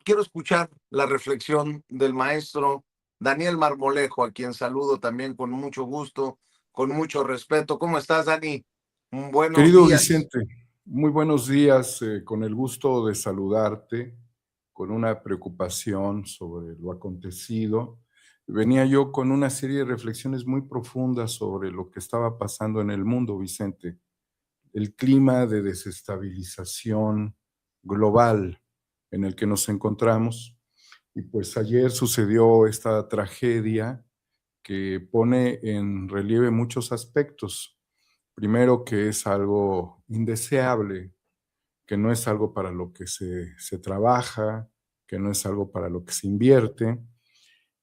quiero escuchar la reflexión del maestro Daniel Marmolejo, a quien saludo también con mucho gusto, con mucho respeto. ¿Cómo estás, Dani? Buenos Querido días. Vicente, muy buenos días, con el gusto de saludarte, con una preocupación sobre lo acontecido. Venía yo con una serie de reflexiones muy profundas sobre lo que estaba pasando en el mundo, Vicente. El clima de desestabilización global en el que nos encontramos. Y pues ayer sucedió esta tragedia que pone en relieve muchos aspectos. Primero, que es algo indeseable, que no es algo para lo que se trabaja, que no es algo para lo que se invierte.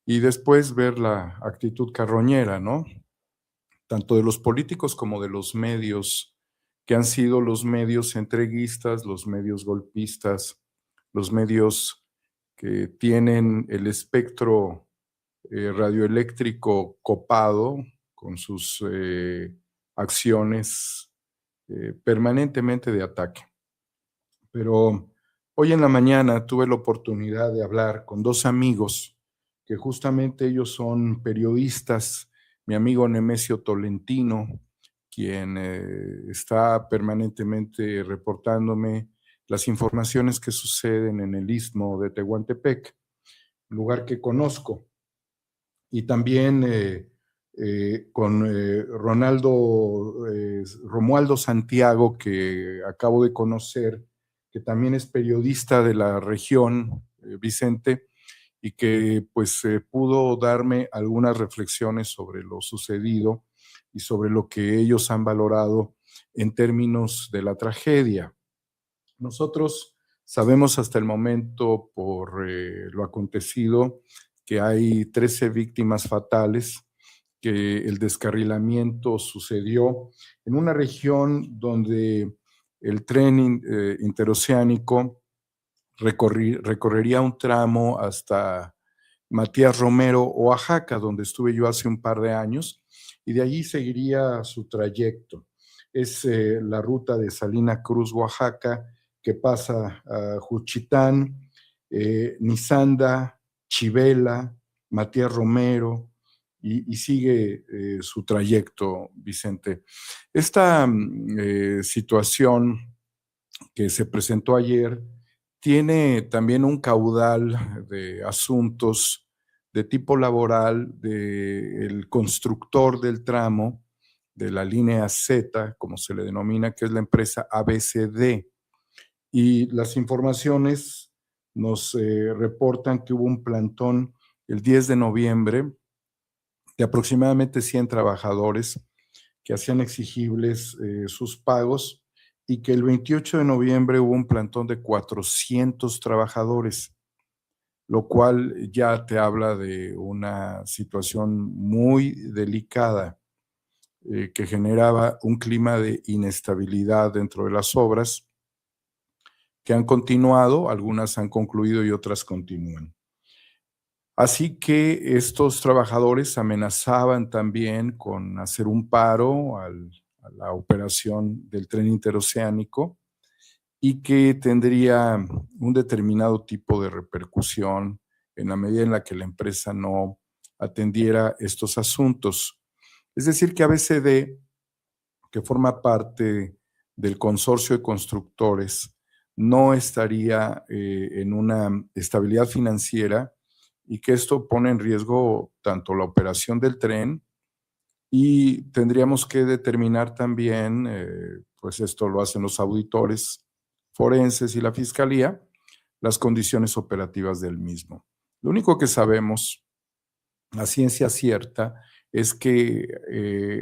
Y después ver la actitud carroñera, ¿no? Tanto de los políticos como de los medios, que han sido los medios entreguistas, los medios golpistas, los medios que tienen el espectro radioeléctrico copado con sus acciones permanentemente de ataque. Pero hoy en la mañana tuve la oportunidad de hablar con dos amigos que justamente ellos son periodistas. Mi amigo Nemesio Tolentino, quien está permanentemente reportándome las informaciones que suceden en el istmo de Tehuantepec, lugar que conozco. Y también con Romualdo Santiago, que acabo de conocer, que también es periodista de la región, Vicente, y que pues pudo darme algunas reflexiones sobre lo sucedido y sobre lo que ellos han valorado en términos de la tragedia. Nosotros sabemos hasta el momento, por lo acontecido, que hay 13 víctimas fatales, que el descarrilamiento sucedió en una región donde el tren interoceánico recorrería un tramo hasta Matías Romero, Oaxaca, donde estuve yo hace un par de años, y de allí seguiría su trayecto. Es la ruta de Salina Cruz, Oaxaca, que pasa a Juchitán, Nizanda, Chivela, Matías Romero, y sigue su trayecto, Vicente. Esta situación que se presentó ayer tiene también un caudal de asuntos de tipo laboral del constructor del tramo, de la línea Z, como se le denomina, que es la empresa ABCD. Y las informaciones nos reportan que hubo un plantón el 10 de noviembre de aproximadamente 100 trabajadores que hacían exigibles sus pagos, y que el 28 de noviembre hubo un plantón de 400 trabajadores, lo cual ya te habla de una situación muy delicada que generaba un clima de inestabilidad dentro de las obras, que han continuado, algunas han concluido y otras continúan. Así que estos trabajadores amenazaban también con hacer un paro a la operación del tren interoceánico, y que tendría un determinado tipo de repercusión en la medida en la que la empresa no atendiera estos asuntos. Es decir, que ABCD, que forma parte del consorcio de constructores, no estaría en una estabilidad financiera, y que esto pone en riesgo tanto la operación del tren, y tendríamos que determinar también, pues esto lo hacen los auditores forenses y la fiscalía, las condiciones operativas del mismo. Lo único que sabemos a ciencia cierta es que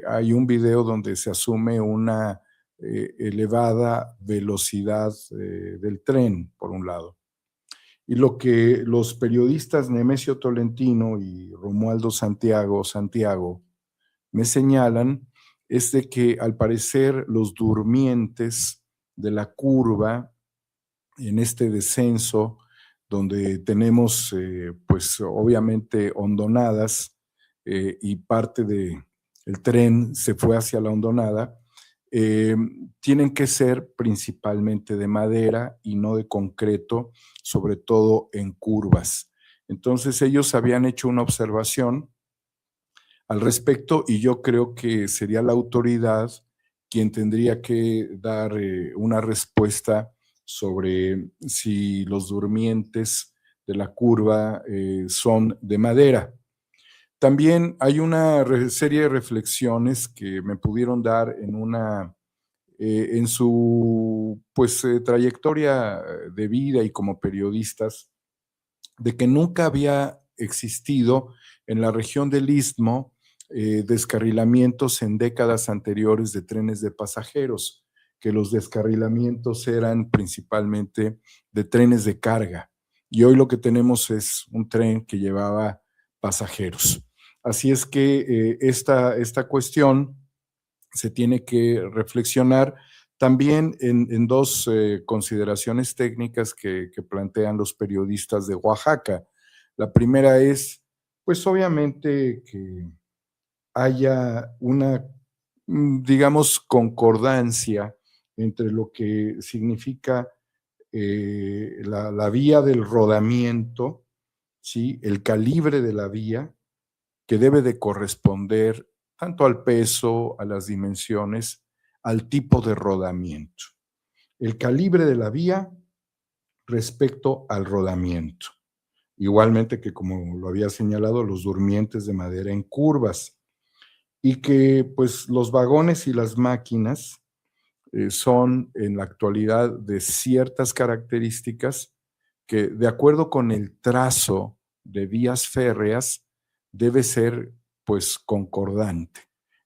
hay un video donde se asume una elevada velocidad del tren, por un lado. Y lo que los periodistas Nemesio Tolentino y Romualdo Santiago me señalan es de que al parecer los durmientes de la curva en este descenso, donde tenemos pues obviamente hondonadas, y parte del tren se fue hacia la hondonada, tienen que ser principalmente de madera y no de concreto, sobre todo en curvas. Entonces ellos habían hecho una observación al respecto y yo creo que sería la autoridad quien tendría que dar una respuesta sobre si los durmientes de la curva son de madera. También hay una serie de reflexiones que me pudieron dar en su trayectoria de vida y como periodistas, de que nunca había existido en la región del Istmo descarrilamientos en décadas anteriores de trenes de pasajeros, que los descarrilamientos eran principalmente de trenes de carga. Y hoy lo que tenemos es un tren que llevaba pasajeros. Así es que esta cuestión se tiene que reflexionar también en dos consideraciones técnicas que plantean los periodistas de Oaxaca. La primera es, pues obviamente que haya una, digamos, concordancia entre lo que significa la vía del rodamiento, ¿sí? El calibre de la vía, que debe de corresponder tanto al peso, a las dimensiones, al tipo de rodamiento. El calibre de la vía respecto al rodamiento. Igualmente que, como lo había señalado, los durmientes de madera en curvas. Y que pues los vagones y las máquinas son en la actualidad de ciertas características que, de acuerdo con el trazo de vías férreas, debe ser pues concordante.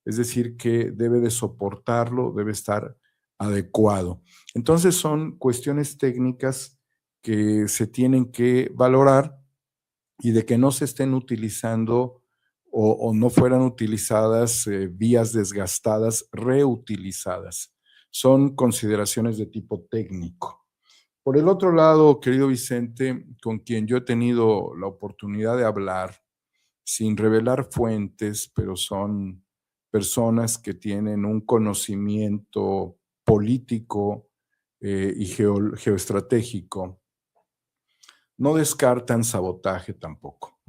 Es decir, que debe de soportarlo, debe estar adecuado. Entonces son cuestiones técnicas que se tienen que valorar y de que no se estén utilizando o no fueran utilizadas vías desgastadas, reutilizadas. Son consideraciones de tipo técnico. Por el otro lado, querido Vicente, con quien yo he tenido la oportunidad de hablar, sin revelar fuentes, pero son personas que tienen un conocimiento político y geoestratégico, no descartan sabotaje tampoco.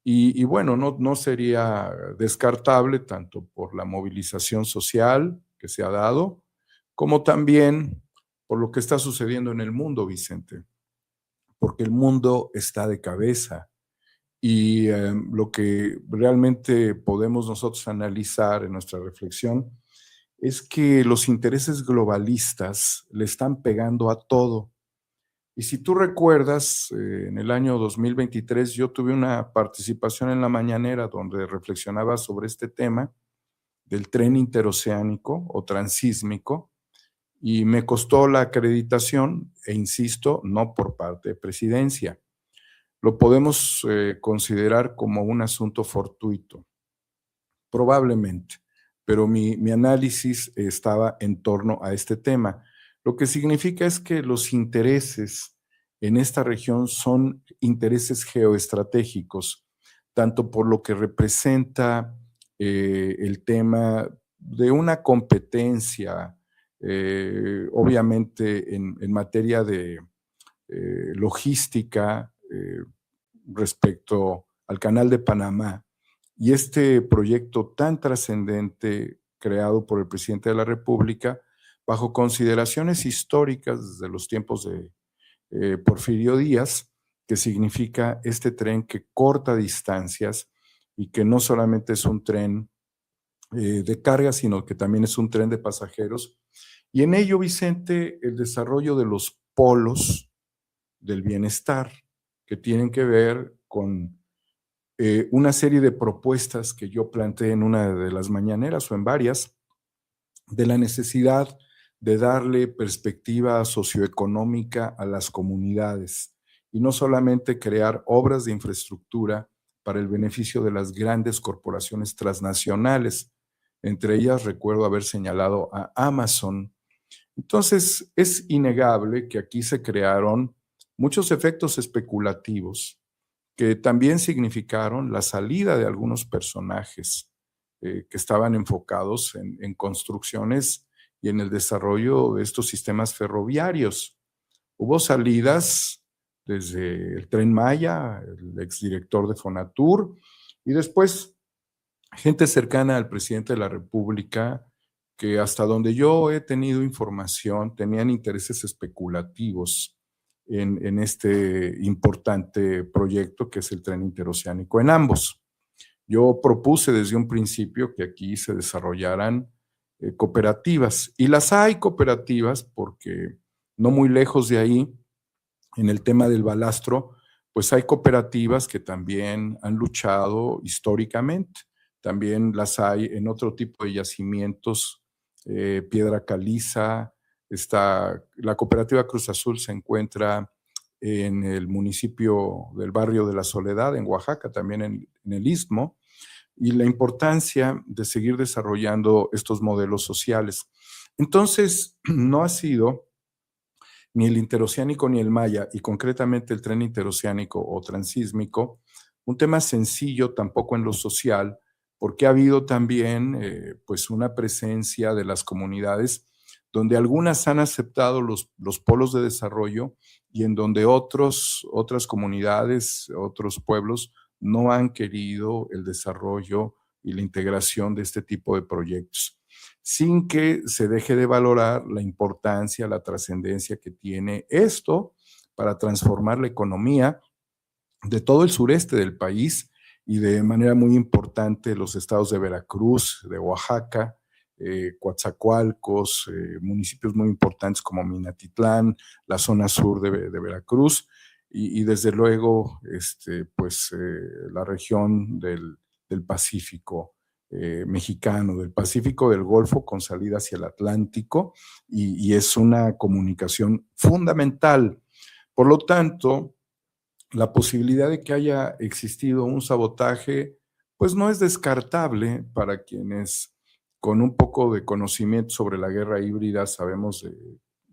Y bueno, no sería descartable tanto por la movilización social que se ha dado, como también por lo que está sucediendo en el mundo, Vicente, porque el mundo está de cabeza y lo que realmente podemos nosotros analizar en nuestra reflexión es que los intereses globalistas le están pegando a todo. Y si tú recuerdas, en el año 2023 yo tuve una participación en la mañanera donde reflexionaba sobre este tema del tren interoceánico o transísmico y me costó la acreditación e insisto, no por parte de presidencia. Lo podemos considerar como un asunto fortuito, probablemente, pero mi análisis estaba en torno a este tema. Lo que significa es que los intereses en esta región son intereses geoestratégicos, tanto por lo que representa el tema de una competencia, obviamente en materia de logística respecto al Canal de Panamá, y este proyecto tan trascendente creado por el presidente de la República, bajo consideraciones históricas desde los tiempos de Porfirio Díaz, que significa este tren que corta distancias y que no solamente es un tren de carga, sino que también es un tren de pasajeros. Y en ello, Vicente, el desarrollo de los polos del bienestar, que tienen que ver con una serie de propuestas que yo planteé en una de las mañaneras o en varias, de la necesidad de darle perspectiva socioeconómica a las comunidades y no solamente crear obras de infraestructura para el beneficio de las grandes corporaciones transnacionales. Entre ellas recuerdo haber señalado a Amazon. Entonces, es innegable que aquí se crearon muchos efectos especulativos que también significaron la salida de algunos personajes que estaban enfocados en construcciones y en el desarrollo de estos sistemas ferroviarios. Hubo salidas desde el Tren Maya, el exdirector de Fonatur, y después gente cercana al presidente de la República que, hasta donde yo he tenido información, tenían intereses especulativos en este importante proyecto que es el tren interoceánico en ambos. Yo propuse desde un principio que aquí se desarrollaran cooperativas, y las hay cooperativas porque no muy lejos de ahí, en el tema del balastro, pues hay cooperativas que también han luchado históricamente. También las hay en otro tipo de yacimientos, piedra caliza. La cooperativa Cruz Azul se encuentra en el municipio del barrio de La Soledad, en Oaxaca, también en el Istmo, y la importancia de seguir desarrollando estos modelos sociales. Entonces, no ha sido ni el interoceánico ni el Maya, y concretamente el tren interoceánico o transísmico, un tema sencillo tampoco en lo social, porque ha habido también pues una presencia de las comunidades donde algunas han aceptado los polos de desarrollo y en donde otras comunidades, otros pueblos no han querido el desarrollo y la integración de este tipo de proyectos, sin que se deje de valorar la importancia, la trascendencia que tiene esto para transformar la economía de todo el sureste del país y de manera muy importante los estados de Veracruz, de Oaxaca, Coatzacoalcos, municipios muy importantes como Minatitlán, la zona sur de Veracruz y desde luego la región del Pacífico mexicano, del Pacífico, del Golfo, con salida hacia el Atlántico, y es una comunicación fundamental. Por lo tanto, la posibilidad de que haya existido un sabotaje, pues no es descartable para quienes con un poco de conocimiento sobre la guerra híbrida sabemos de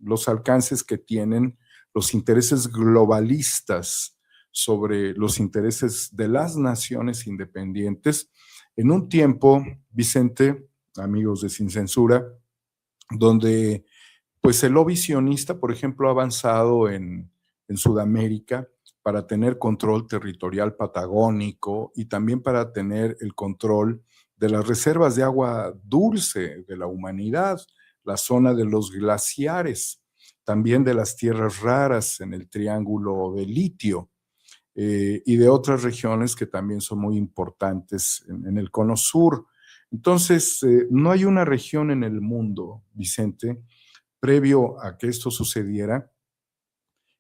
los alcances que tienen los intereses globalistas sobre los intereses de las naciones independientes en un tiempo, Vicente, amigos de Sin Censura, donde pues el lobby sionista, por ejemplo, ha avanzado en Sudamérica para tener control territorial patagónico y también para tener el control de las reservas de agua dulce de la humanidad, la zona de los glaciares, también de las tierras raras en el triángulo de litio, y de otras regiones que también son muy importantes en el cono sur. Entonces, no hay una región en el mundo, Vicente, previo a que esto sucediera,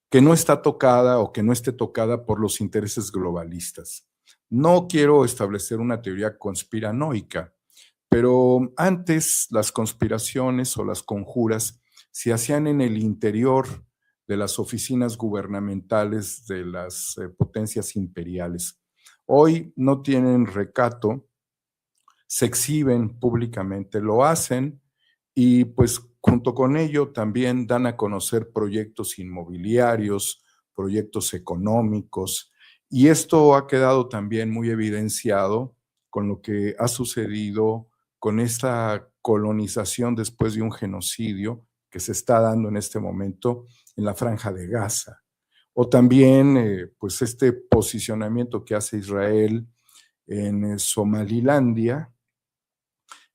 que no está tocada o que no esté tocada por los intereses globalistas. No quiero establecer una teoría conspiranoica, pero antes las conspiraciones o las conjuras se hacían en el interior de las oficinas gubernamentales de las potencias imperiales. Hoy no tienen recato, se exhiben públicamente, lo hacen y pues junto con ello también dan a conocer proyectos inmobiliarios, proyectos económicos, y esto ha quedado también muy evidenciado con lo que ha sucedido con esta colonización después de un genocidio que se está dando en este momento en la Franja de Gaza. O también pues este posicionamiento que hace Israel en Somalilandia,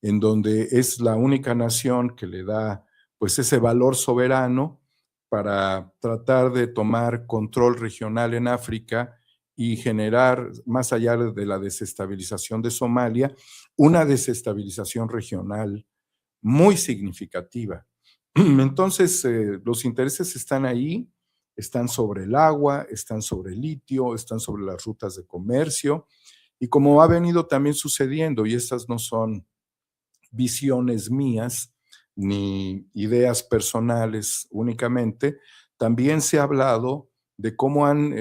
en donde es la única nación que le da pues ese valor soberano para tratar de tomar control regional en África y generar, más allá de la desestabilización de Somalia, una desestabilización regional muy significativa. Entonces, los intereses están ahí, están sobre el agua, están sobre el litio, están sobre las rutas de comercio, y como ha venido también sucediendo, y estas no son visiones mías ni ideas personales únicamente, también se ha hablado de cómo han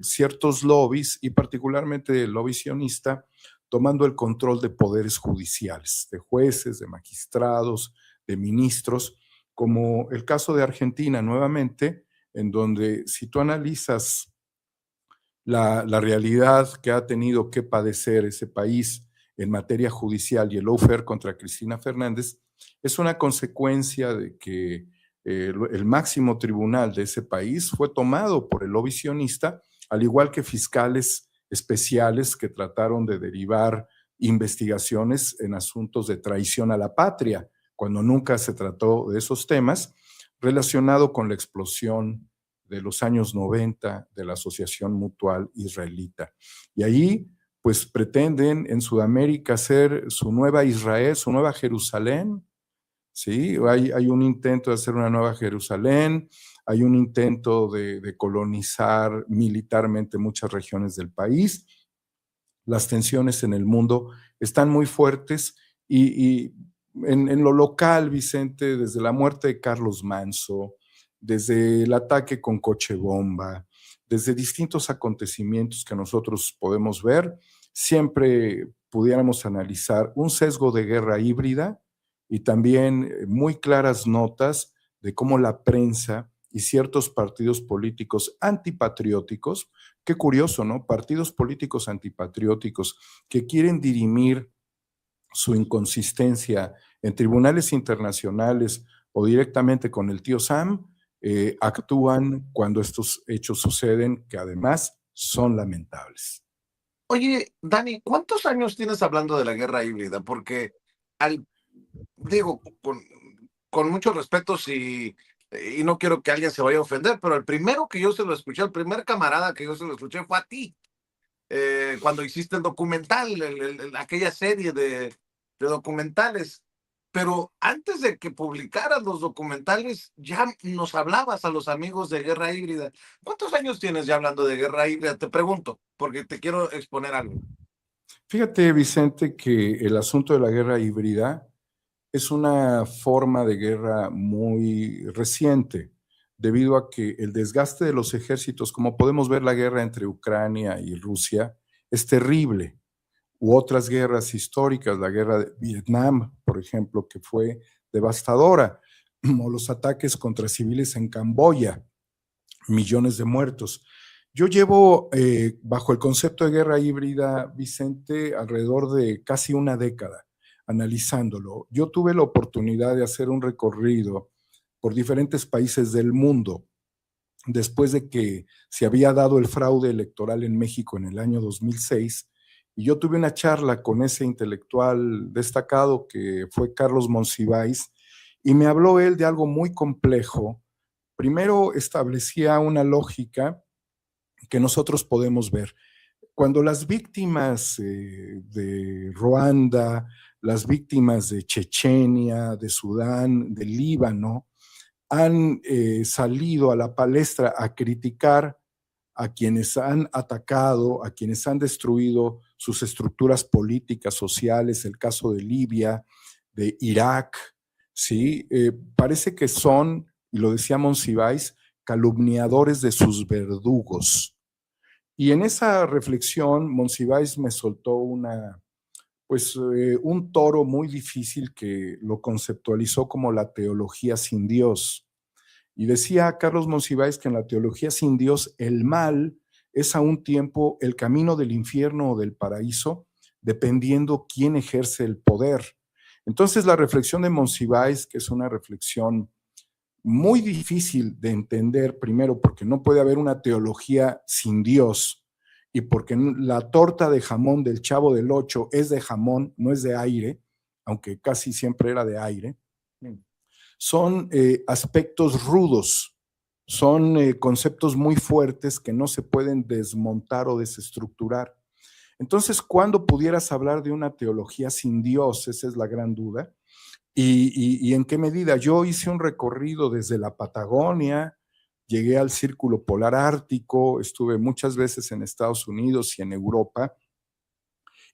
ciertos lobbies, y particularmente el lobby sionista, tomando el control de poderes judiciales, de jueces, de magistrados, de ministros, como el caso de Argentina nuevamente, en donde si tú analizas la realidad que ha tenido que padecer ese país en materia judicial y el lawfare contra Cristina Fernández, es una consecuencia de que el máximo tribunal de ese país fue tomado por el lobby sionista, al igual que fiscales especiales que trataron de derivar investigaciones en asuntos de traición a la patria, cuando nunca se trató de esos temas, relacionado con la explosión de los años 90 de la Asociación Mutual Israelita. Y ahí, pues pretenden en Sudamérica hacer su nueva Israel, su nueva Jerusalén. Sí, hay un intento de hacer una nueva Jerusalén, hay un intento de colonizar militarmente muchas regiones del país. Las tensiones en el mundo están muy fuertes y en lo local, Vicente, desde la muerte de Carlos Manso, desde el ataque con coche bomba, desde distintos acontecimientos que nosotros podemos ver, siempre pudiéramos analizar un sesgo de guerra híbrida y también muy claras notas de cómo la prensa y ciertos partidos políticos antipatrióticos, qué curioso, ¿no? Partidos políticos antipatrióticos que quieren dirimir su inconsistencia en tribunales internacionales o directamente con el tío Sam, actúan cuando estos hechos suceden, que además son lamentables. Oye, Dani, ¿cuántos años tienes hablando de la guerra híbrida? Porque al, digo, con mucho respeto, y no quiero que alguien se vaya a ofender, pero el primero que yo se lo escuché, el primer camarada que yo se lo escuché fue a ti, cuando hiciste el documental, aquella serie de documentales. Pero antes de que publicaras los documentales, ya nos hablabas a los amigos de Guerra Híbrida. ¿Cuántos años tienes ya hablando de Guerra Híbrida? Te pregunto, porque te quiero exponer algo. Fíjate, Vicente, que el asunto de la guerra híbrida es una forma de guerra muy reciente, debido a que el desgaste de los ejércitos, como podemos ver la guerra entre Ucrania y Rusia, es terrible. U otras guerras históricas, la guerra de Vietnam, por ejemplo, que fue devastadora, o los ataques contra civiles en Camboya, millones de muertos. Yo llevo bajo el concepto de guerra híbrida, Vicente, alrededor de casi una década analizándolo. Yo tuve la oportunidad de hacer un recorrido por diferentes países del mundo después de que se había dado el fraude electoral en México en el año 2006, y yo tuve una charla con ese intelectual destacado que fue Carlos Monsiváis, y me habló él de algo muy complejo. Primero establecía una lógica que nosotros podemos ver. Cuando las víctimas de Ruanda, las víctimas de Chechenia, de Sudán, de Líbano, han salido a la palestra a criticar a quienes han atacado, a quienes han destruido sus estructuras políticas, sociales, el caso de Libia, de Irak, ¿sí? Parece que son, y lo decía Monsiváis, calumniadores de sus verdugos. Y en esa reflexión, Monsiváis me soltó un toro muy difícil que lo conceptualizó como la teología sin Dios. Y decía Carlos Monsiváis que en la teología sin Dios el mal es a un tiempo el camino del infierno o del paraíso, dependiendo quién ejerce el poder. Entonces la reflexión de Monsiváis, que es una reflexión muy difícil de entender, primero porque no puede haber una teología sin Dios y porque la torta de jamón del Chavo del Ocho es de jamón, no es de aire, aunque casi siempre era de aire. Son aspectos rudos, son conceptos muy fuertes que no se pueden desmontar o desestructurar. Entonces, ¿cuándo pudieras hablar de una teología sin Dios? Esa es la gran duda. ¿Y en qué medida? Yo hice un recorrido desde la Patagonia, llegué al Círculo Polar Ártico, estuve muchas veces en Estados Unidos y en Europa,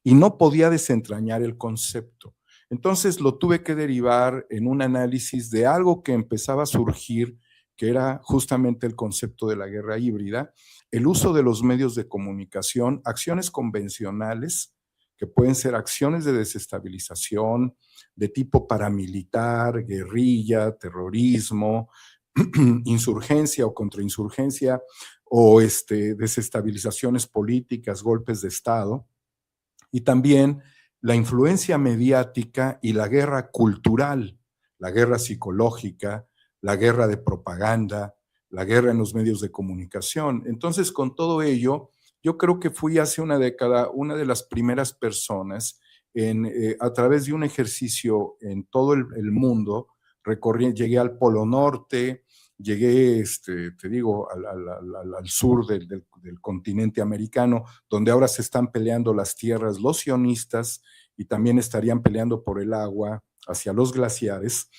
y no podía desentrañar el concepto. Entonces lo tuve que derivar en un análisis de algo que empezaba a surgir, que era justamente el concepto de la guerra híbrida, el uso de los medios de comunicación, acciones convencionales, que pueden ser acciones de desestabilización de tipo paramilitar, guerrilla, terrorismo, insurgencia o contrainsurgencia, o desestabilizaciones políticas, golpes de Estado, y también la influencia mediática y la guerra cultural, la guerra psicológica, la guerra de propaganda, la guerra en los medios de comunicación. Entonces, con todo ello, yo creo que fui hace una década una de las primeras personas a través de un ejercicio en todo el mundo, llegué al Polo Norte, llegué, te digo, al sur del continente americano, donde ahora se están peleando las tierras los sionistas y también estarían peleando por el agua hacia los glaciares.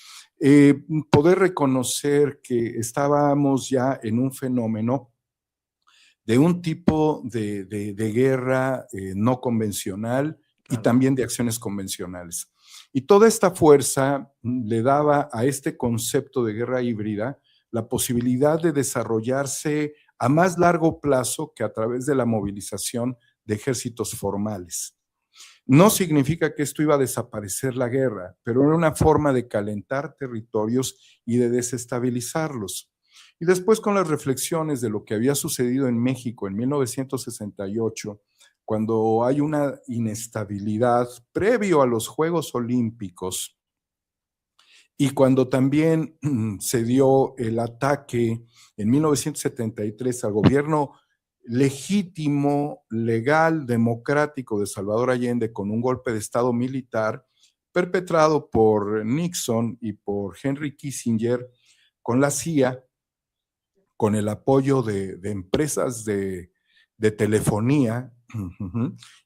Poder reconocer que estábamos ya en un fenómeno de un tipo de guerra no convencional y también de acciones convencionales. Y toda esta fuerza le daba a este concepto de guerra híbrida la posibilidad de desarrollarse a más largo plazo que a través de la movilización de ejércitos formales. No significa que esto iba a desaparecer la guerra, pero era una forma de calentar territorios y de desestabilizarlos. Y después con las reflexiones de lo que había sucedido en México en 1968, cuando hay una inestabilidad previo a los Juegos Olímpicos y cuando también se dio el ataque en 1973 al gobierno legítimo, legal, democrático de Salvador Allende con un golpe de Estado militar perpetrado por Nixon y por Henry Kissinger con la CIA, con el apoyo de empresas de telefonía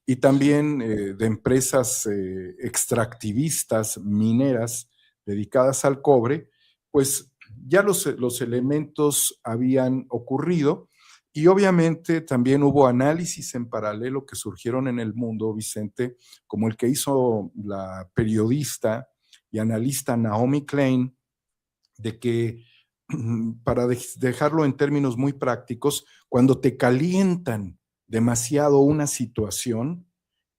y también de empresas extractivistas, mineras, dedicadas al cobre, pues ya los elementos habían ocurrido y obviamente también hubo análisis en paralelo que surgieron en el mundo, Vicente, como el que hizo la periodista y analista Naomi Klein, de que para dejarlo en términos muy prácticos, cuando te calientan demasiado una situación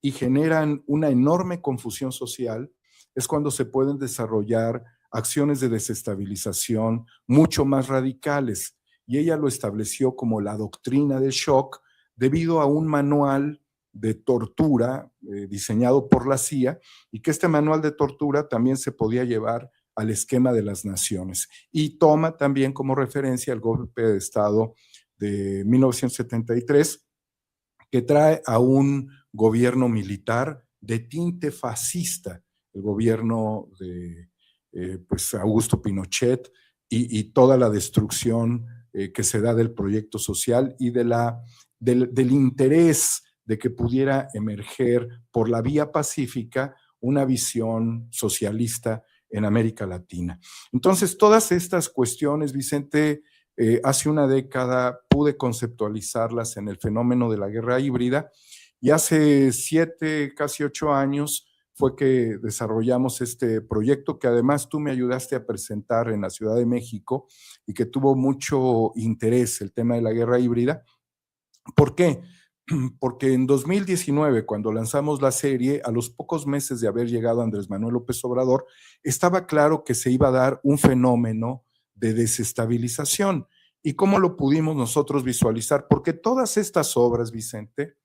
y generan una enorme confusión social, es cuando se pueden desarrollar acciones de desestabilización mucho más radicales. Y ella lo estableció como la doctrina del shock debido a un manual de tortura diseñado por la CIA y que este manual de tortura también se podía llevar al esquema de las naciones. Y toma también como referencia el golpe de Estado de 1973, que trae a un gobierno militar de tinte fascista, el gobierno de pues Augusto Pinochet y toda la destrucción que se da del proyecto social y del interés de que pudiera emerger por la vía pacífica una visión socialista en América Latina. Entonces, todas estas cuestiones, Vicente, hace una década pude conceptualizarlas en el fenómeno de la guerra híbrida y hace 7, casi 8 años fue que desarrollamos este proyecto que además tú me ayudaste a presentar en la Ciudad de México y que tuvo mucho interés el tema de la guerra híbrida. ¿Por qué? Porque en 2019, cuando lanzamos la serie, a los pocos meses de haber llegado Andrés Manuel López Obrador, estaba claro que se iba a dar un fenómeno de desestabilización. ¿Y cómo lo pudimos nosotros visualizar? Porque todas estas obras, Vicente,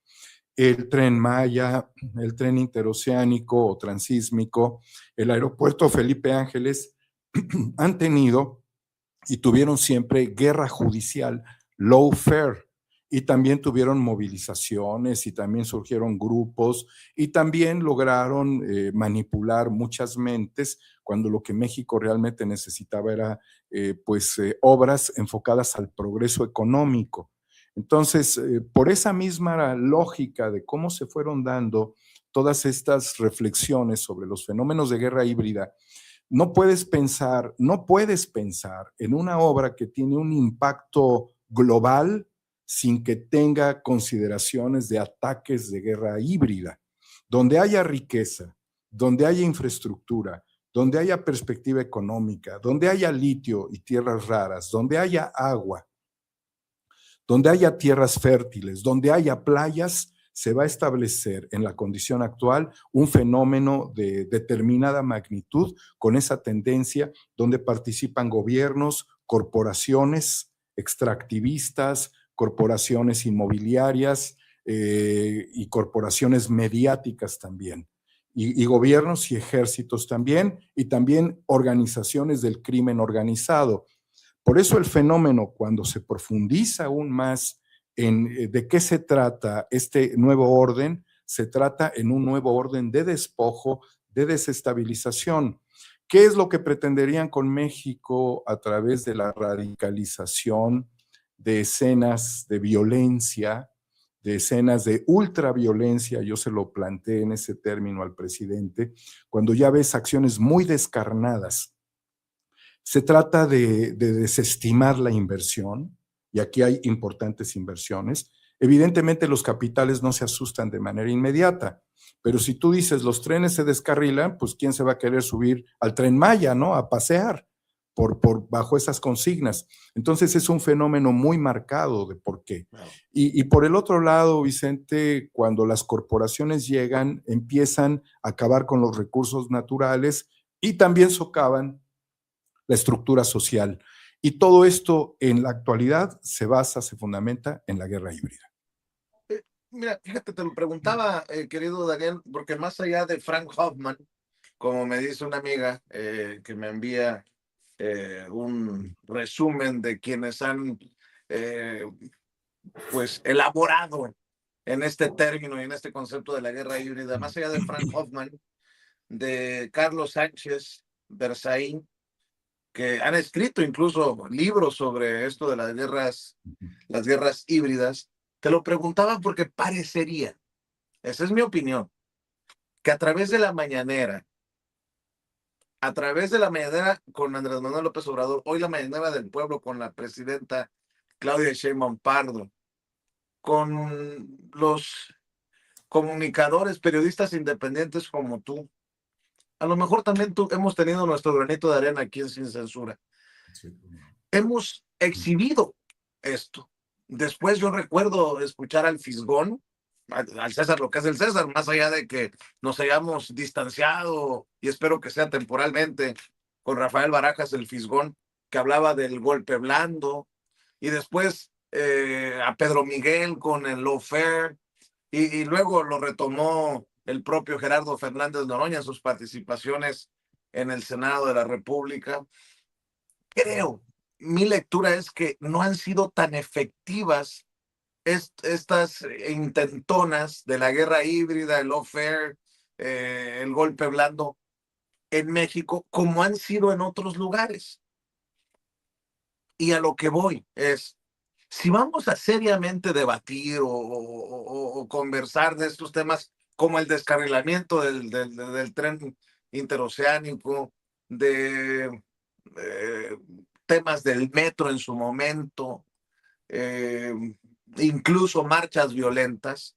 el Tren Maya, el Tren Interoceánico o Transísmico, el Aeropuerto Felipe Ángeles, han tenido y tuvieron siempre guerra judicial, lawfare, y también tuvieron movilizaciones y también surgieron grupos y también lograron manipular muchas mentes cuando lo que México realmente necesitaba era obras enfocadas al progreso económico. Entonces, por esa misma lógica de cómo se fueron dando todas estas reflexiones sobre los fenómenos de guerra híbrida, no puedes pensar en una obra que tiene un impacto global sin que tenga consideraciones de ataques de guerra híbrida. Donde haya riqueza, donde haya infraestructura, donde haya perspectiva económica, donde haya litio y tierras raras, donde haya agua, donde haya tierras fértiles, donde haya playas, se va a establecer en la condición actual un fenómeno de determinada magnitud con esa tendencia donde participan gobiernos, corporaciones extractivistas, corporaciones inmobiliarias y corporaciones mediáticas también. y gobiernos y ejércitos también, y también organizaciones del crimen organizado. Por eso el fenómeno, cuando se profundiza aún más en de qué se trata este nuevo orden, se trata en un nuevo orden de despojo, de desestabilización. ¿Qué es lo que pretenderían con México a través de la radicalización de escenas de violencia, de escenas de ultraviolencia? Yo se lo planteé en ese término al presidente, cuando ya ves acciones muy descarnadas. Se trata de desestimar la inversión, y aquí hay importantes inversiones. Evidentemente los capitales no se asustan de manera inmediata, pero si tú dices los trenes se descarrilan, pues ¿quién se va a querer subir al Tren Maya, no? A pasear bajo esas consignas. Entonces es un fenómeno muy marcado de por qué. Y por el otro lado, Vicente, cuando las corporaciones llegan, empiezan a acabar con los recursos naturales y también socavan la estructura social. Y todo esto en la actualidad se basa, se fundamenta en la guerra híbrida. Mira, fíjate, te lo preguntaba, querido Daniel, porque más allá de Frank Hoffman, como me dice una amiga que me envía un resumen de quienes han eh, pues elaborado en este término y en este concepto de la guerra híbrida, más allá de Frank Hoffman, de Carlos Sánchez Berzaín, que han escrito incluso libros sobre esto de las guerras híbridas. Te lo preguntaba porque parecería, esa es mi opinión, que a través de la mañanera con Andrés Manuel López Obrador, hoy la mañanera del pueblo con la presidenta Claudia Sheinbaum Pardo, con los comunicadores, periodistas independientes como tú, a lo mejor también hemos tenido nuestro granito de arena aquí en Sin Censura. Sí. Hemos exhibido esto. Después yo recuerdo escuchar al Fisgón, al César lo que es el César, más allá de que nos hayamos distanciado, y espero que sea temporalmente, con Rafael Barajas, el Fisgón, que hablaba del golpe blando, y después a Pedro Miguel con el lawfare, y luego lo retomó el propio Gerardo Fernández Noroña en sus participaciones en el Senado de la República. Creo, mi lectura es que no han sido tan efectivas estas intentonas de la guerra híbrida, el lawfare, el golpe blando en México, como han sido en otros lugares. Y a lo que voy es, si vamos a seriamente debatir o conversar de estos temas como el descarrilamiento del tren interoceánico, de temas del metro en su momento, eh, incluso marchas violentas,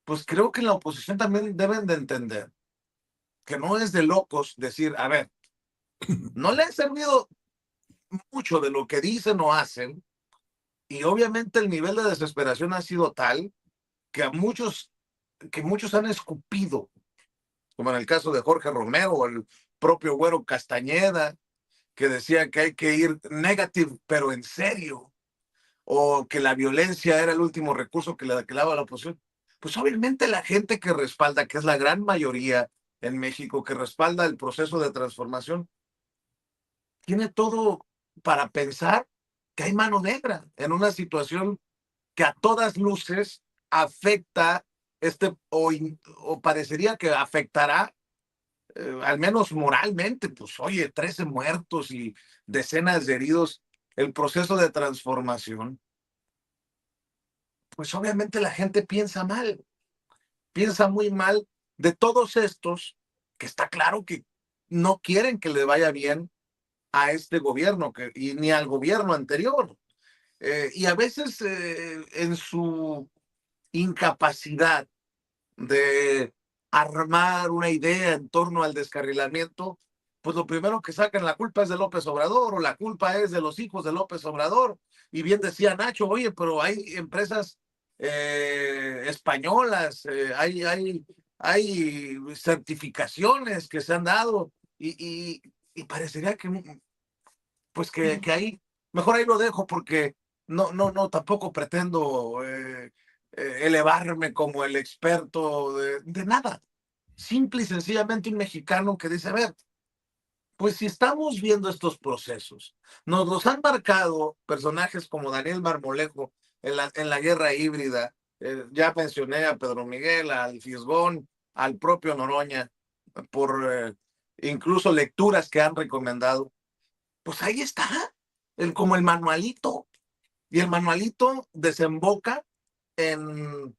pues creo que en la oposición también deben de entender que no es de locos decir, a ver, no le ha servido mucho de lo que dicen o hacen, y obviamente el nivel de desesperación ha sido tal que muchos han escupido, como en el caso de Jorge Romero o el propio Güero Castañeda, que decía que hay que ir negative, pero en serio, o que la violencia era el último recurso que le daba a la oposición. Pues obviamente la gente que respalda, que es la gran mayoría en México, que respalda el proceso de transformación, tiene todo para pensar que hay mano negra en una situación que a todas luces afecta o parecería que afectará, al menos moralmente, pues oye, 13 muertos y decenas de heridos, el proceso de transformación. Pues obviamente la gente piensa muy mal de todos estos, que está claro que no quieren que le vaya bien a este gobierno y ni al gobierno anterior. Y a veces en su incapacidad de armar una idea en torno al descarrilamiento, pues lo primero que sacan la culpa es de López Obrador o la culpa es de los hijos de López Obrador. Y bien decía Nacho, oye, pero hay empresas españolas, hay certificaciones que se han dado y parecería que pues que ahí, mejor ahí lo dejo porque no, tampoco pretendo elevarme como el experto de nada. simple y sencillamente un mexicano que dice, a ver, pues si estamos viendo estos procesos, nos los han marcado personajes como Daniel Marmolejo en la guerra híbrida, ya mencioné a Pedro Miguel, al Fisgón, al propio Noroña, por incluso lecturas que han recomendado, pues ahí está, como el manualito, y el manualito desemboca en,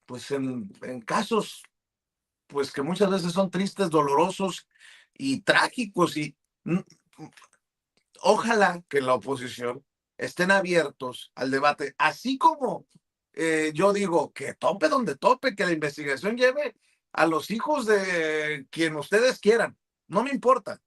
pues en casos pues que muchas veces son tristes, dolorosos y trágicos y ojalá que en la oposición estén abiertos al debate, así como yo digo que tope donde tope, que la investigación lleve a los hijos de quien ustedes quieran, no me importa.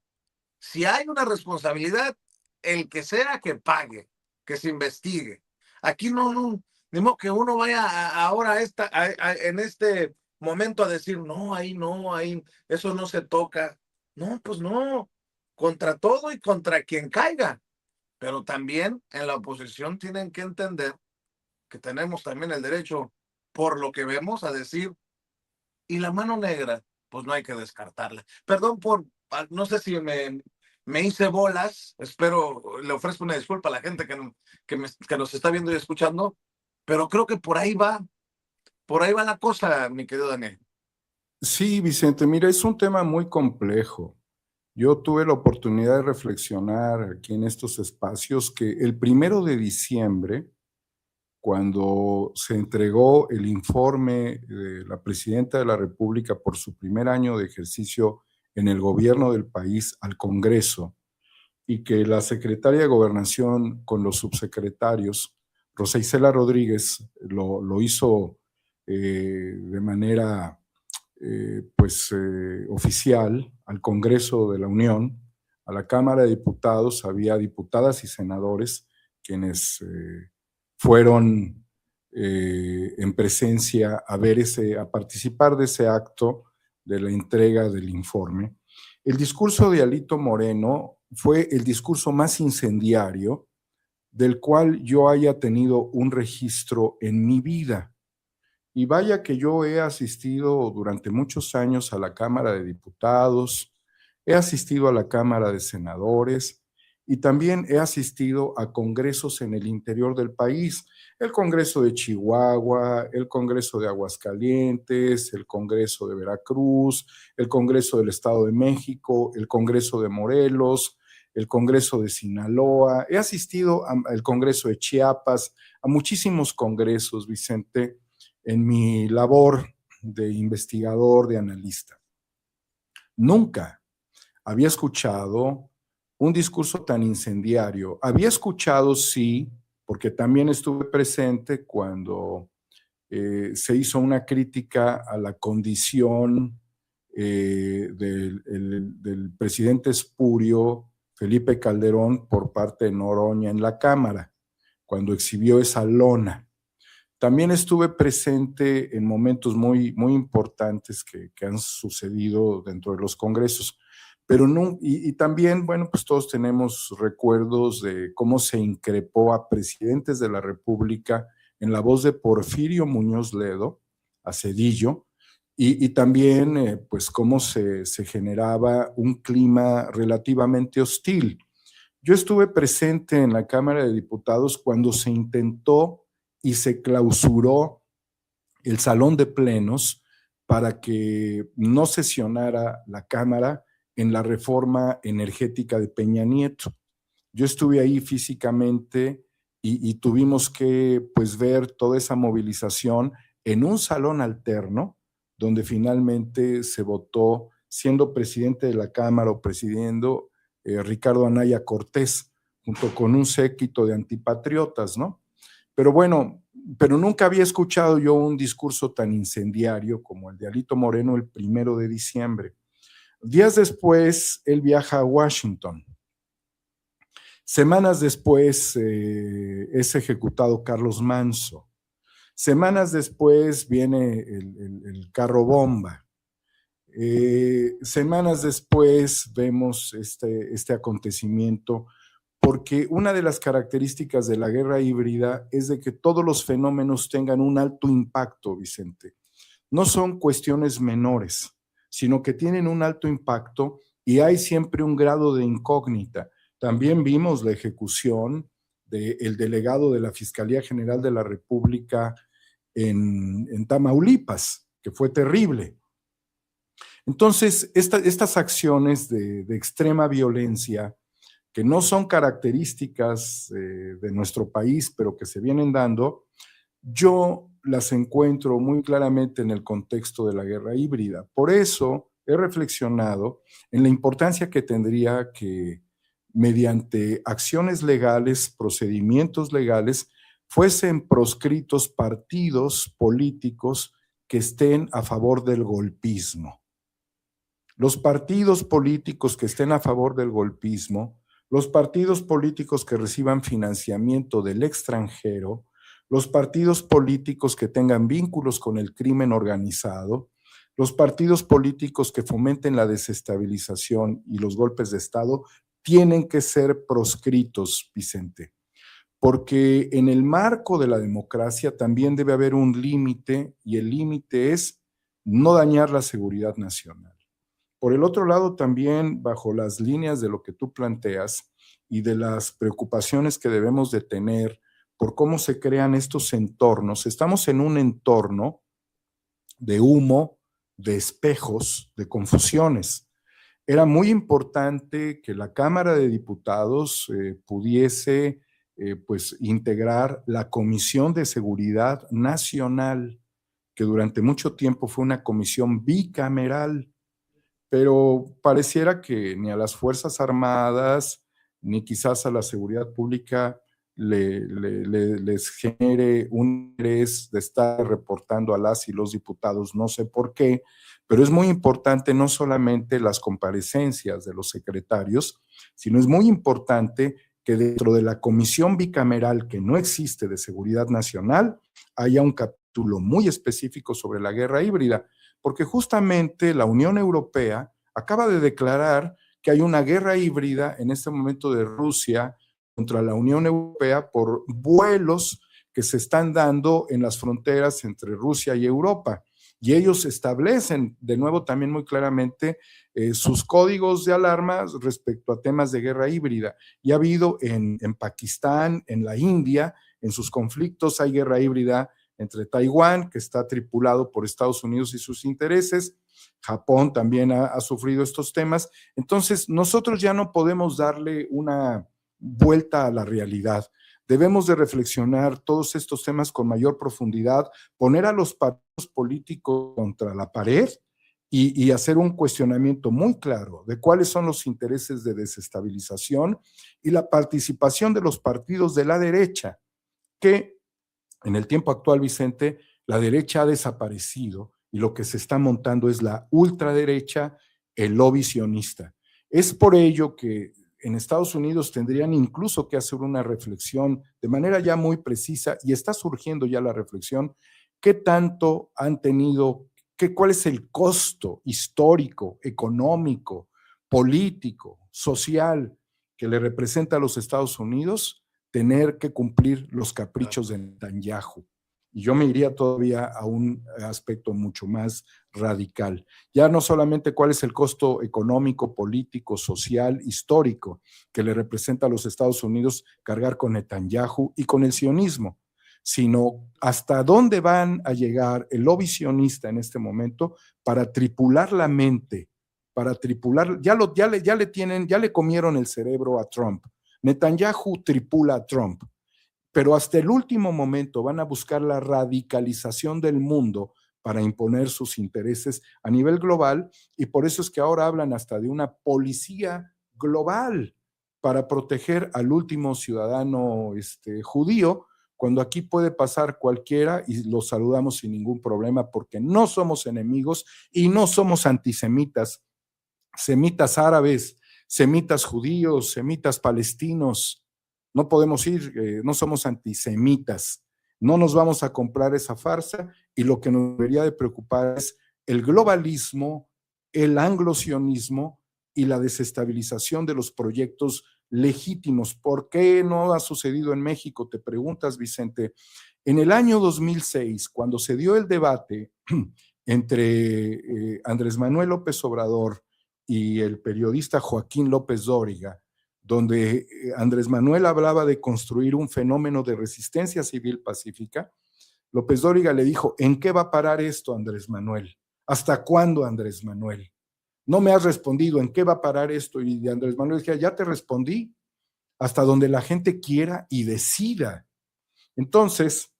Si hay una responsabilidad, el que sea que pague, que se investigue. Aquí no, ni modo que uno vaya ahora en este momento a decir, no, ahí, eso no se toca. No, pues no, contra todo y contra quien caiga. Pero también en la oposición tienen que entender que tenemos también el derecho, por lo que vemos, a decir, y la mano negra, pues no hay que descartarla. Perdón por, no sé si me hice bolas, espero, le ofrezco una disculpa a la gente que nos está viendo y escuchando, pero creo que por ahí va la cosa, mi querido Daniel. Sí, Vicente, mira, es un tema muy complejo. Yo tuve la oportunidad de reflexionar aquí en estos espacios que el 1 de diciembre, cuando se entregó el informe de la presidenta de la República por su primer año de ejercicio en el gobierno del país al Congreso, y que la secretaria de Gobernación con los subsecretarios, Rosa Isela Rodríguez, lo hizo de manera oficial al Congreso de la Unión, a la Cámara de Diputados, había diputadas y senadores quienes fueron en presencia a participar de ese acto de la entrega del informe. El discurso de Alito Moreno fue el discurso más incendiario del cual yo haya tenido un registro en mi vida. Y vaya que yo he asistido durante muchos años a la Cámara de Diputados, he asistido a la Cámara de Senadores y también he asistido a congresos en el interior del país, el Congreso de Chihuahua, el Congreso de Aguascalientes, el Congreso de Veracruz, el Congreso del Estado de México, el Congreso de Morelos, el Congreso de Sinaloa, he asistido al Congreso de Chiapas, a muchísimos congresos, Vicente, en mi labor de investigador, de analista. Nunca había escuchado un discurso tan incendiario. Había escuchado, sí, porque también estuve presente cuando se hizo una crítica a la condición del presidente espurio Felipe Calderón por parte de Noroña en la Cámara, cuando exhibió esa lona. También estuve presente en momentos muy, muy importantes que han sucedido dentro de los congresos, pero no, y también, bueno, pues todos tenemos recuerdos de cómo se increpó a presidentes de la República en la voz de Porfirio Muñoz Ledo, a Cedillo, y también, pues, cómo se generaba un clima relativamente hostil. Yo estuve presente en la Cámara de Diputados cuando se intentó y se clausuró el salón de plenos para que no sesionara la Cámara en la reforma energética de Peña Nieto. Yo estuve ahí físicamente y tuvimos que pues ver toda esa movilización en un salón alterno donde finalmente se votó, siendo presidente de la Cámara o presidiendo Ricardo Anaya Cortés, junto con un séquito de antipatriotas, ¿no? Pero bueno, pero nunca había escuchado yo un discurso tan incendiario como el de Alito Moreno el 1 de diciembre. Días después, él viaja a Washington. Semanas después es ejecutado Carlos Manso. Semanas después viene el carro bomba. Semanas después vemos este acontecimiento, porque una de las características de la guerra híbrida es de que todos los fenómenos tengan un alto impacto, Vicente. no son cuestiones menores, sino que tienen un alto impacto y hay siempre un grado de incógnita. También vimos la ejecución del delegado de la Fiscalía General de la República en Tamaulipas, que fue terrible. Entonces, estas acciones de extrema violencia, que no son características de nuestro país, pero que se vienen dando, yo las encuentro muy claramente en el contexto de la guerra híbrida. Por eso he reflexionado en la importancia que tendría que, mediante acciones legales, procedimientos legales, fuesen proscritos partidos políticos que estén a favor del golpismo. Los partidos políticos que estén a favor del golpismo, los partidos políticos que reciban financiamiento del extranjero, los partidos políticos que tengan vínculos con el crimen organizado, los partidos políticos que fomenten la desestabilización y los golpes de Estado, tienen que ser proscritos, Vicente, porque en el marco de la democracia también debe haber un límite, y el límite es no dañar la seguridad nacional. Por el otro lado, también bajo las líneas de lo que tú planteas y de las preocupaciones que debemos de tener por cómo se crean estos entornos, estamos en un entorno de humo, de espejos, de confusiones. Era muy importante que la Cámara de Diputados pudiese pues integrar la Comisión de Seguridad Nacional, que durante mucho tiempo fue una comisión bicameral, pero pareciera que ni a las Fuerzas Armadas, ni quizás a la seguridad pública les genere un interés de estar reportando a las y los diputados, no sé por qué, pero es muy importante no solamente las comparecencias de los secretarios, sino es muy importante que dentro de la comisión bicameral que no existe de seguridad nacional haya un capítulo muy específico sobre la guerra híbrida, porque justamente la Unión Europea acaba de declarar que hay una guerra híbrida en este momento de Rusia contra la Unión Europea por vuelos que se están dando en las fronteras entre Rusia y Europa. Y ellos establecen de nuevo también muy claramente sus códigos de alarma respecto a temas de guerra híbrida. Y ha habido en Pakistán, en la India, en sus conflictos hay guerra híbrida entre Taiwán, que está tripulado por Estados Unidos y sus intereses. Japón también ha sufrido estos temas. Entonces, nosotros ya no podemos darle una vuelta a la realidad. Debemos de reflexionar todos estos temas con mayor profundidad, poner a los partidos políticos contra la pared y hacer un cuestionamiento muy claro de cuáles son los intereses de desestabilización y la participación de los partidos de la derecha, que en el tiempo actual, Vicente, la derecha ha desaparecido y lo que se está montando es la ultraderecha, el lobby sionista. Es por ello que en Estados Unidos tendrían incluso que hacer una reflexión de manera ya muy precisa, y está surgiendo ya la reflexión, qué tanto han tenido, cuál es el costo histórico, económico, político, social que le representa a los Estados Unidos tener que cumplir los caprichos de Netanyahu. Y yo me iría todavía a un aspecto mucho más radical. Ya no solamente cuál es el costo económico, político, social, histórico que le representa a los Estados Unidos cargar con Netanyahu y con el sionismo, sino hasta dónde van a llegar el lobby sionista en este momento para tripular la mente, para tripular, ya le comieron el cerebro a Trump. Netanyahu tripula a Trump, pero hasta el último momento van a buscar la radicalización del mundo para imponer sus intereses a nivel global, y por eso es que ahora hablan hasta de una policía global para proteger al último ciudadano judío, cuando aquí puede pasar cualquiera y los saludamos sin ningún problema, porque no somos enemigos y no somos antisemitas, semitas árabes, semitas judíos, semitas palestinos. No podemos ir, no somos antisemitas, no nos vamos a comprar esa farsa, y lo que nos debería de preocupar es el globalismo, el anglosionismo y la desestabilización de los proyectos legítimos. ¿Por qué no ha sucedido en México? Te preguntas, Vicente. En el año 2006, cuando se dio el debate entre Andrés Manuel López Obrador y el periodista Joaquín López Dóriga, donde Andrés Manuel hablaba de construir un fenómeno de resistencia civil pacífica, López Dóriga le dijo: ¿en qué va a parar esto, Andrés Manuel? ¿Hasta cuándo, Andrés Manuel? No me has respondido, ¿en qué va a parar esto? Y Andrés Manuel decía: ya te respondí, hasta donde la gente quiera y decida. Entonces,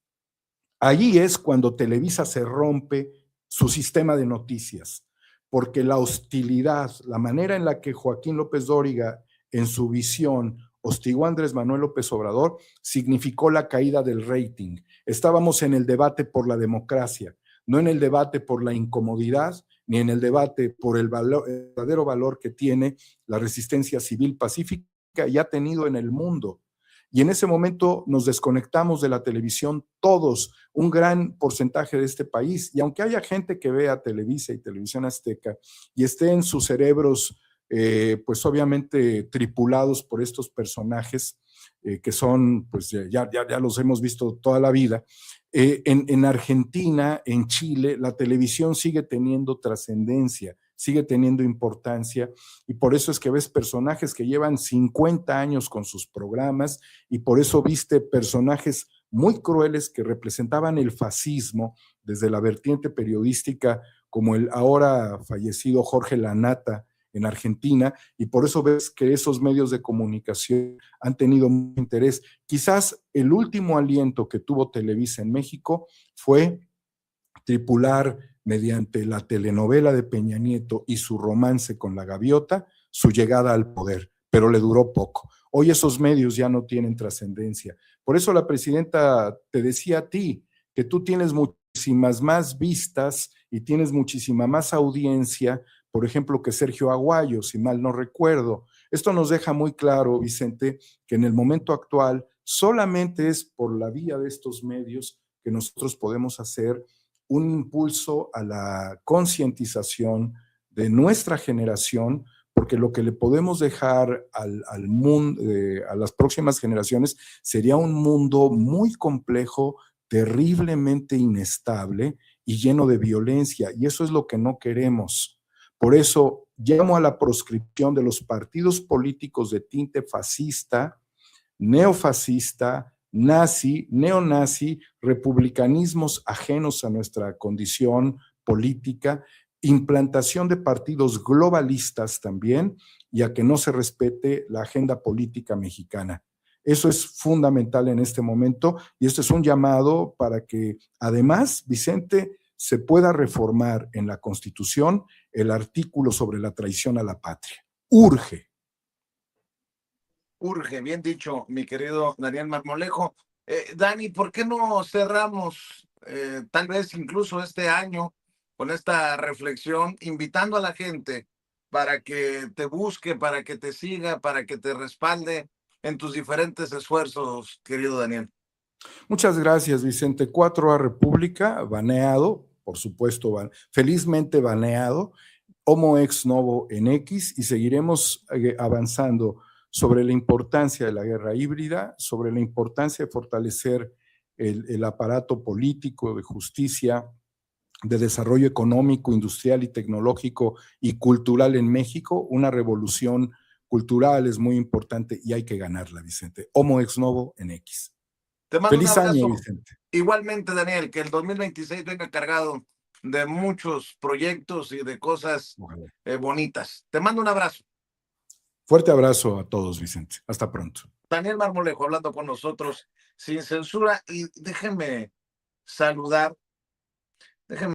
allí es cuando Televisa se rompe su sistema de noticias, porque la hostilidad, la manera en la que Joaquín López Dóriga, en su visión, hostigó a Andrés Manuel López Obrador, significó la caída del rating. Estábamos en el debate por la democracia, no en el debate por la incomodidad, ni en el debate por el verdadero valor que tiene la resistencia civil pacífica y ha tenido en el mundo. Y en ese momento nos desconectamos de la televisión todos, un gran porcentaje de este país. Y aunque haya gente que vea Televisa y Televisión Azteca y esté en sus cerebros, pues obviamente tripulados por estos personajes que son, pues ya los hemos visto toda la vida, en Argentina, en Chile, la televisión sigue teniendo trascendencia, sigue teniendo importancia, y por eso es que ves personajes que llevan 50 años con sus programas, y por eso viste personajes muy crueles que representaban el fascismo desde la vertiente periodística, como el ahora fallecido Jorge Lanata en Argentina, y por eso ves que esos medios de comunicación han tenido mucho interés. Quizás el último aliento que tuvo Televisa en México fue tripular mediante la telenovela de Peña Nieto y su romance con la gaviota, su llegada al poder, pero le duró poco. Hoy esos medios ya no tienen trascendencia. Por eso la presidenta te decía a ti que tú tienes muchísimas más vistas y tienes muchísima más audiencia, por ejemplo, que Sergio Aguayo, si mal no recuerdo. Esto nos deja muy claro, Vicente, que en el momento actual solamente es por la vía de estos medios que nosotros podemos hacer un impulso a la concientización de nuestra generación, porque lo que le podemos dejar al mundo, a las próximas generaciones, sería un mundo muy complejo, terriblemente inestable y lleno de violencia, y eso es lo que no queremos. Por eso llamo a la proscripción de los partidos políticos de tinte fascista, neofascista, nazi, neonazi, republicanismos ajenos a nuestra condición política, implantación de partidos globalistas también, y a que no se respete la agenda política mexicana. Eso es fundamental en este momento, y esto es un llamado para que, además, Vicente, se pueda reformar en la Constitución el artículo sobre la traición a la patria. Urge. Urge, bien dicho, mi querido Daniel Marmolejo. Dani, ¿por qué no cerramos tal vez incluso este año con esta reflexión, invitando a la gente para que te busque, para que te siga, para que te respalde en tus diferentes esfuerzos, querido Daniel? Muchas gracias, Vicente. 4A República, baneado, por supuesto, felizmente baneado, Homo Ex Novo en X, y seguiremos avanzando sobre la importancia de la guerra híbrida, sobre la importancia de fortalecer el aparato político de justicia, de desarrollo económico, industrial y tecnológico y cultural en México. Una revolución cultural es muy importante y hay que ganarla, Vicente. Homo Ex Novo en X. Te mando un Feliz año, abrazo. Vicente. Igualmente, Daniel, que el 2026 venga cargado de muchos proyectos y de cosas bonitas. Te mando un abrazo. Fuerte abrazo a todos, Vicente. Hasta pronto. Daniel Marmolejo hablando con nosotros sin censura, y déjenme saludar, déjenme